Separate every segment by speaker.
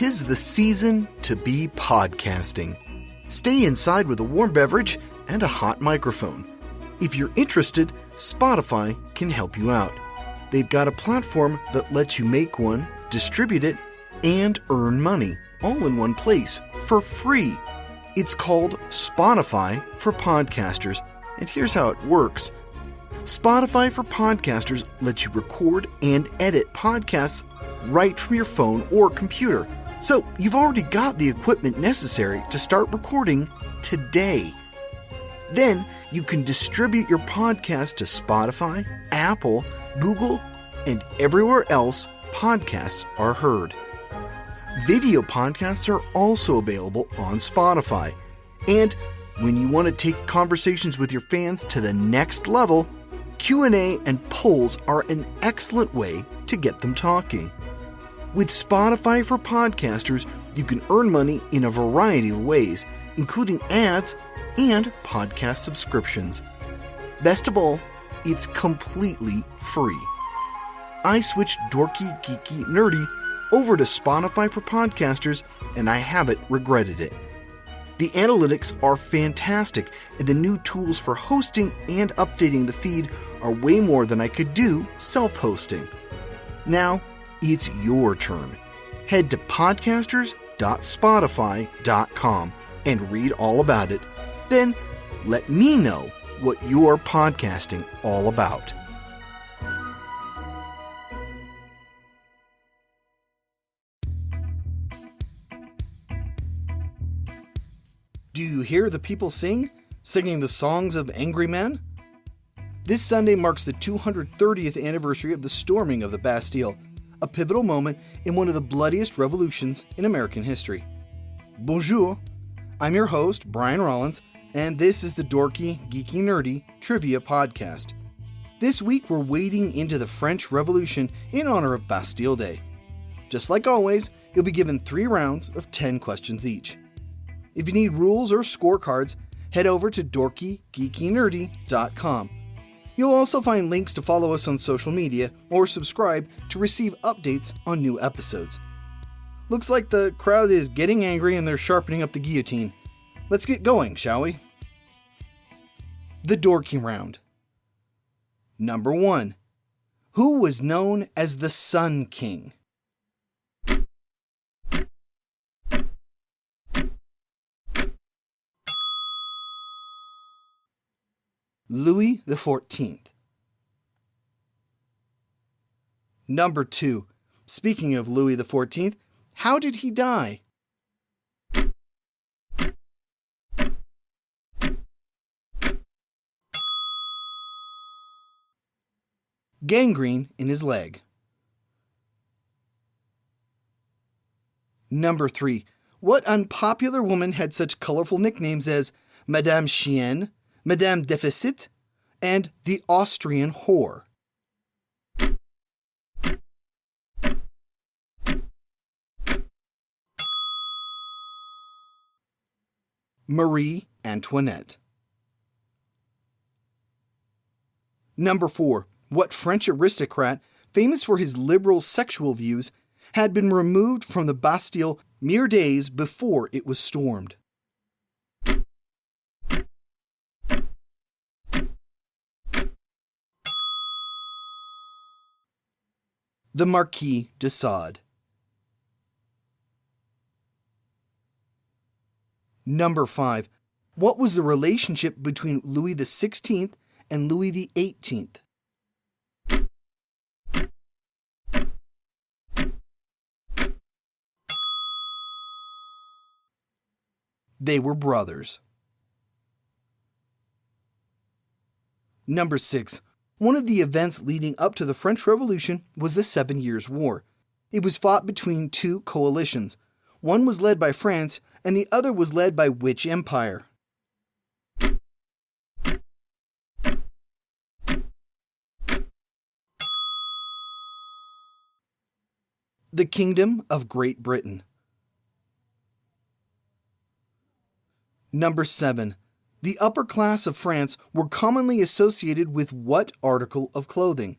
Speaker 1: 'Tis the season to be podcasting. Stay inside with a warm beverage and a hot microphone. If you're interested, Spotify can help you out. They've got a platform that lets you make one, distribute it, and earn money all in one place for free. It's called Spotify for Podcasters, and here's how it works. Spotify for Podcasters lets you record and edit podcasts right from your phone or computer. So you've already got the equipment necessary to start recording today. Then you can distribute your podcast to Spotify, Apple, Google, and everywhere else podcasts are heard. Video podcasts are also available on Spotify. And when you want to take conversations with your fans to the next level, Q&A and polls are an excellent way to get them talking. With Spotify for Podcasters, you can earn money in a variety of ways, including ads and podcast subscriptions. Best of all, it's completely free. I switched Dorky, Geeky, Nerdy over to Spotify for Podcasters, and I haven't regretted it. The analytics are fantastic, and the new tools for hosting and updating the feed are way more than I could do self-hosting. Now, it's your turn. Head to podcasters.spotify.com and read all about it. Then, let me know what you're podcasting all about. Do you hear the people singing the songs of angry men? This Sunday marks the 230th anniversary of the storming of the Bastille, a pivotal moment in one of the bloodiest revolutions in American history. Bonjour, I'm your host, Brian Rollins, and this is the Dorky, Geeky, Nerdy Trivia Podcast. This week we're wading into the French Revolution in honor of Bastille Day. Just like always, you'll be given 3 rounds of 10 questions each. If you need rules or scorecards, head over to dorkygeekynerdy.com. You'll also find links to follow us on social media or subscribe to receive updates on new episodes. Looks like the crowd is getting angry and they're sharpening up the guillotine. Let's get going, shall we? The Dorky Round. Number 1. Who was known as the Sun King? Louis XIV. Number 2. Speaking of Louis XIV, how did he die? Gangrene in his leg. Number 3. What unpopular woman had such colorful nicknames as Madame Chienne, Madame Deficit, and the Austrian Whore? Marie Antoinette. Number 4. What French aristocrat, famous for his liberal sexual views, had been removed from the Bastille mere days before it was stormed? The Marquis de Sade. Number 5. What was the relationship between Louis XVI and Louis XVIII? They were brothers. Number 6. One of the events leading up to the French Revolution was the 7 Years' War. It was fought between 2 coalitions. One was led by France, and the other was led by which empire? The Kingdom of Great Britain. Number 7. The upper class of France were commonly associated with what article of clothing?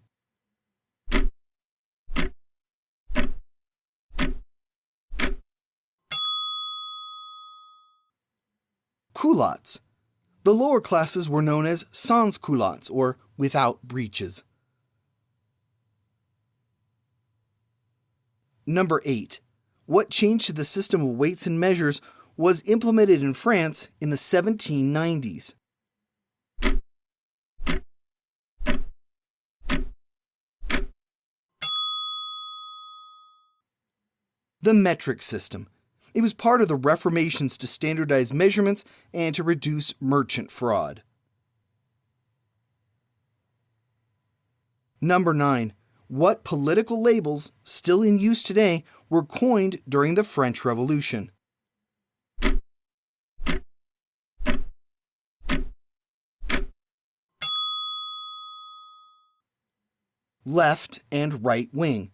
Speaker 1: culottes. The lower classes were known as sans culottes, or without breeches. Number 8. What change to the system of weights and measures was implemented in France in the 1790s? The metric system. It was part of the reformations to standardize measurements and to reduce merchant fraud. Number 9. What political labels, still in use today, were coined during the French Revolution? Left and right wing.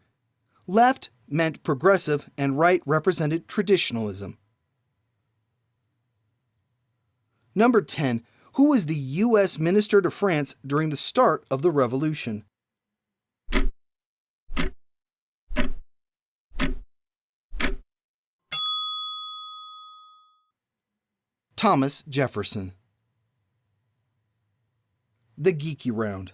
Speaker 1: Left meant progressive and right represented traditionalism. Number 10. Who was the U.S. Minister to France during the start of the Revolution? Thomas Jefferson. The Geeky Round.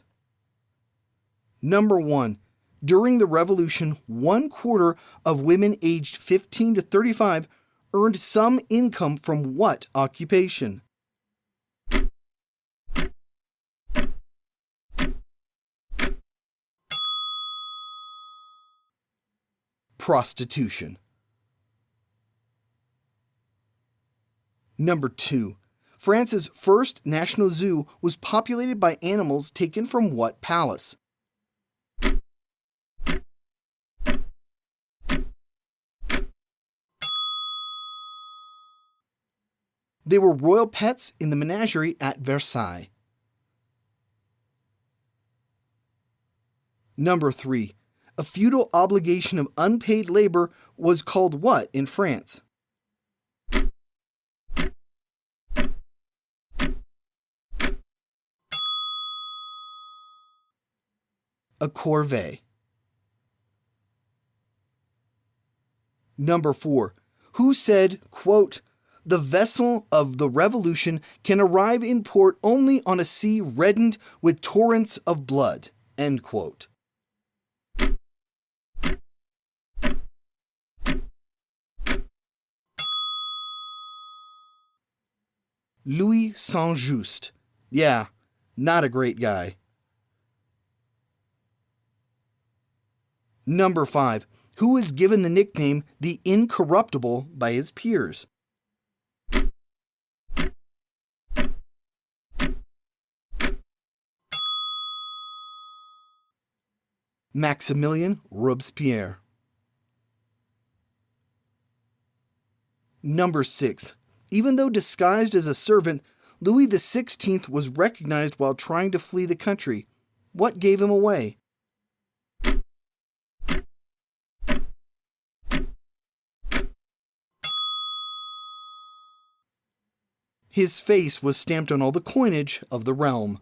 Speaker 1: Number 1. During the Revolution, 1/4 of women aged 15 to 35 earned some income from what occupation? Prostitution. Number 2. France's first national zoo was populated by animals taken from what palace? They were royal pets in the menagerie at Versailles. Number 3. A feudal obligation of unpaid labor was called what in France? A corvée. Number 4. Who said, quote, "The vessel of the revolution can arrive in port only on a sea reddened with torrents of blood," end quote. Louis Saint-Just. Yeah, not a great guy. Number 5. Who is given the nickname the Incorruptible by his peers? Maximilien Robespierre. Number 6. Even though disguised as a servant, Louis XVI was recognized while trying to flee the country. What gave him away? His face was stamped on all the coinage of the realm.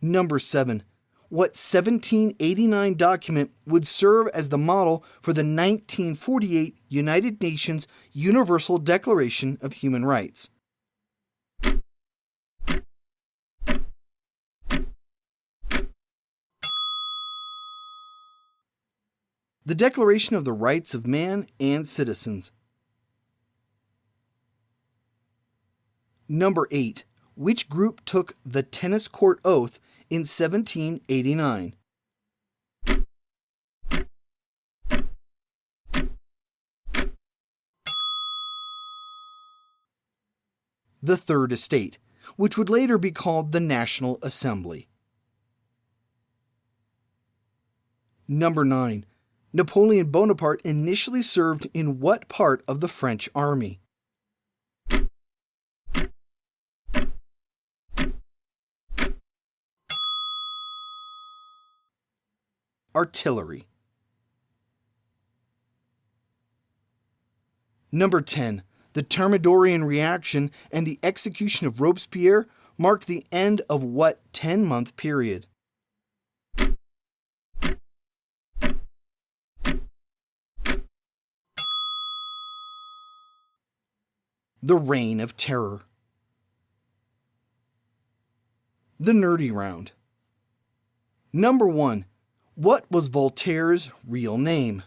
Speaker 1: Number 7. What 1789 document would serve as the model for the 1948 United Nations Universal Declaration of Human Rights? The Declaration of the Rights of Man and Citizens. Number 8. Which group took the tennis court oath in 1789? The Third Estate, which would later be called the National Assembly. Number 9. Napoleon Bonaparte initially served in what part of the French army? Artillery. Number 10. The Thermidorian reaction and the execution of Robespierre marked the end of what 10-month period? The Reign of Terror. The Nerdy Round. Number 1. What was Voltaire's real name?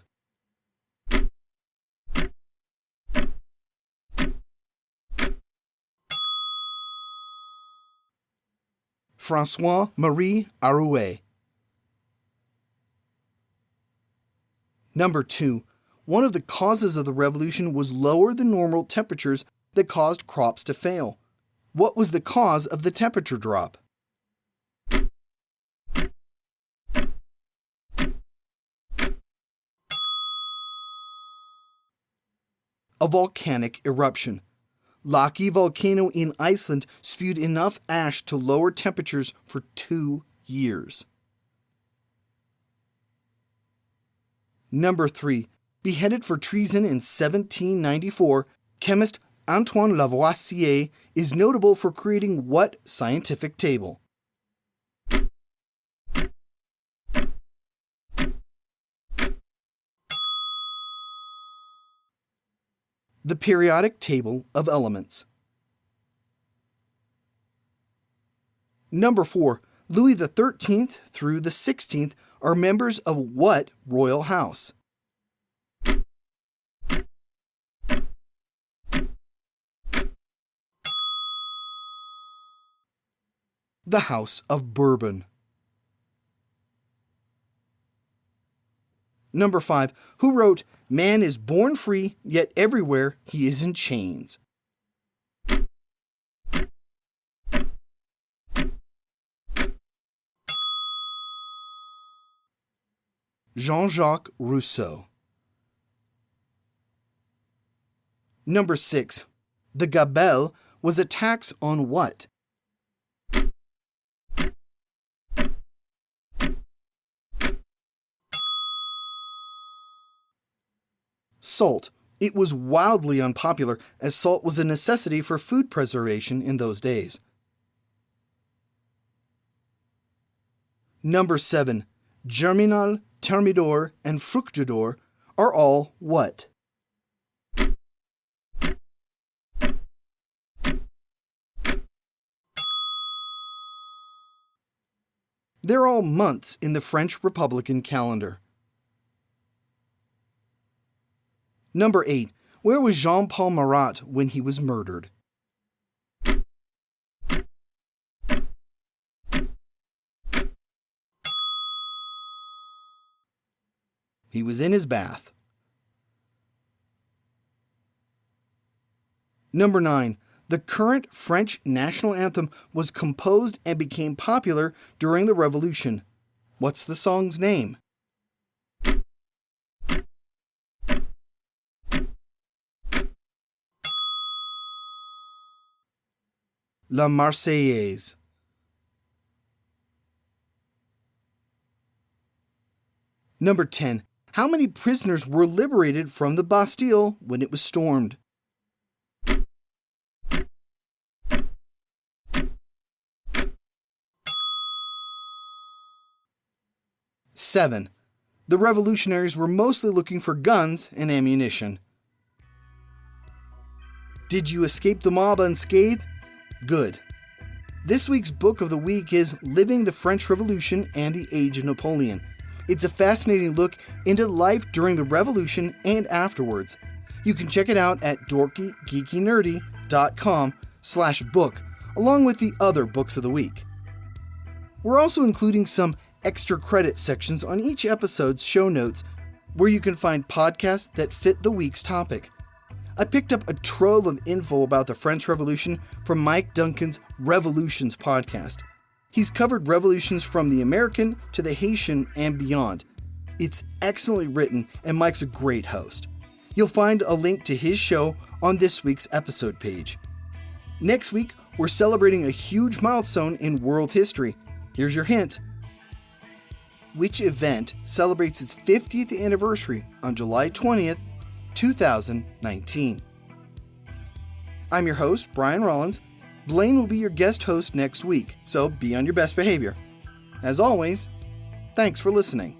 Speaker 1: François-Marie Arouet. Number 2. One of the causes of the revolution was lower than normal temperatures that caused crops to fail. What was the cause of the temperature drop? A volcanic eruption. Laki volcano in Iceland spewed enough ash to lower temperatures for 2 years. Number 3. Beheaded for treason in 1794, chemist Antoine Lavoisier is notable for creating what scientific table? The periodic table of elements. Number 4. Louis XIII through the 16th are members of what royal house? The House of Bourbon. Number 5. Who wrote, "Man is born free, yet everywhere he is in chains"? Jean-Jacques Rousseau. Number 6. The gabelle was a tax on what? Salt. It was wildly unpopular, as salt was a necessity for food preservation in those days. Number 7. Germinal, Thermidor, and Fructidor are all what? They're all months in the French Republican calendar. Number 8. Where was Jean-Paul Marat when he was murdered? He was in his bath. Number 9. The current French national anthem was composed and became popular during the Revolution. What's the song's name? La Marseillaise. Number 10. How many prisoners were liberated from the Bastille when it was stormed? Seven. The revolutionaries were mostly looking for guns and ammunition. Did you escape the mob unscathed? Good. This week's book of the week is Living the French Revolution and the Age of Napoleon. It's a fascinating look into life during the Revolution and afterwards. You can check it out at dorkygeekynerdy.com/book, along with the other books of the week. We're also including some extra credit sections on each episode's show notes, where you can find podcasts that fit the week's topic. I picked up a trove of info about the French Revolution from Mike Duncan's Revolutions podcast. He's covered revolutions from the American to the Haitian and beyond. It's excellently written, and Mike's a great host. You'll find a link to his show on this week's episode page. Next week, we're celebrating a huge milestone in world history. Here's your hint. Which event celebrates its 50th anniversary on July 20th, 2019? I'm your host, Brian Rollins. Blaine will be your guest host next week, so be on your best behavior. As always, thanks for listening.